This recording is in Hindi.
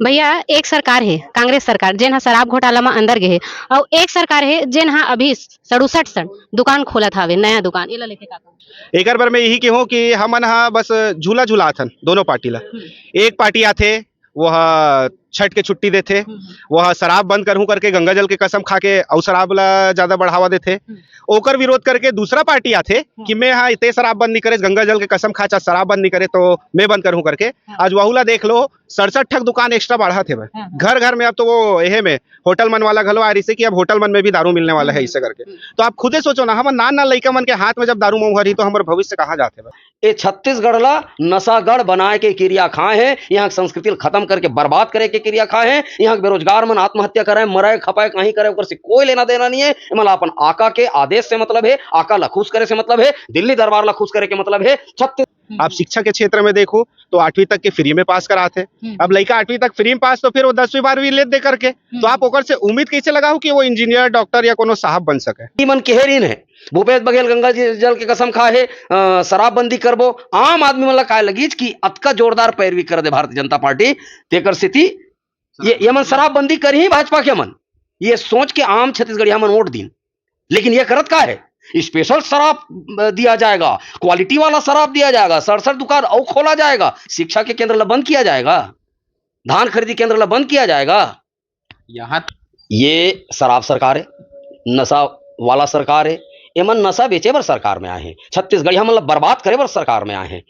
भैया एक सरकार है कांग्रेस सरकार जेन हा शराब घोटाला में अंदर गे हे और एक सरकार है जेन हा अभी 67 दुकान खोलत हावे नया दुकान एला लेके का कहूं? एकर बर मैं यही कहूँ कि हमन हा बस झूला झुलाथन दोनों पार्टी ला। एक पार्टी आथे वो हा छठ के छुट्टी देथे, वो हा शराब बंद करहूं करके गंगा जल के कसम खा के अउ शराब ला ज्यादा बढ़ावा देथे। ओकर विरोध करके दूसरा पार्टी आथे कि मैं हा इते शराब बंद नहीं करे गंगा जल के कसम खा चा शराब बंद नहीं करे तो मैं बंद करहूं करके। आज वहुला देख लो 67 ठक दुकान एक्स्ट्रा बढ़ा थे घर घर में। अब तो वो एहे में होटल मन वाला घलो आ रही से कि अब होटल मन में भी दारू मिलने वाला है इसे करके। तो आप खुदे सोचो ना, हमर नान नान लइका मन के हाथ में जब दारू मऊहर ही तो हमारे भविष्य कहाँ जाते बा। ये छत्तीसगढ़ ला नशागढ़ बनाए के क्रिया खाए हैं, यहाँ की संस्कृति ला खत्म करके बर्बाद करे के क्रिया खाए हैं। यहाँ के बेरोजगार मन आत्महत्या करे मरे खपाए कहीं करे ओकर से कोई लेना देना नहीं है। मतलब अपन आका के आदेश से मतलब है, आका ला खुश करे से मतलब है, दिल्ली दरबार ला खुश करे के मतलब है। आप शिक्षा के क्षेत्र में देखो तो 8वीं तक के फ्री में पास कराते। अब लड़का 8वीं तक फ्री में पास तो फिर वो 10वीं 12वीं ले दे करके तो आप ओकर से उम्मीद कैसे लगाओ कि वो इंजीनियर डॉक्टर या कोनो साहब बन सके। मन केहरीन है भूपेश बघेल गंगा जल के कसम खाए शराबबंदी करबो आम आदमी मन ला काय लगीज कि अतका जोरदार पैरवी कर दे भारतीय जनता पार्टी तेकर स्थिति ये मन शराबबंदी कर ही भाजपा के मन ये सोच के आम छत्तीसगढ़िया मन वोट दिन। लेकिन ये करत का है, स्पेशल शराब दिया जाएगा, क्वालिटी वाला शराब दिया जाएगा, 67 दुकान और खोला जाएगा, शिक्षा के केंद्र ला बंद किया जाएगा, धान खरीदी केंद्र ला बंद किया जाएगा। यहाँ ये शराब सरकार है, नशा वाला सरकार है। एमन नशा बेचे बर सरकार में आए हैं, छत्तीसगढ़िया मन ला बर्बाद करे बर सरकार में आए हैं।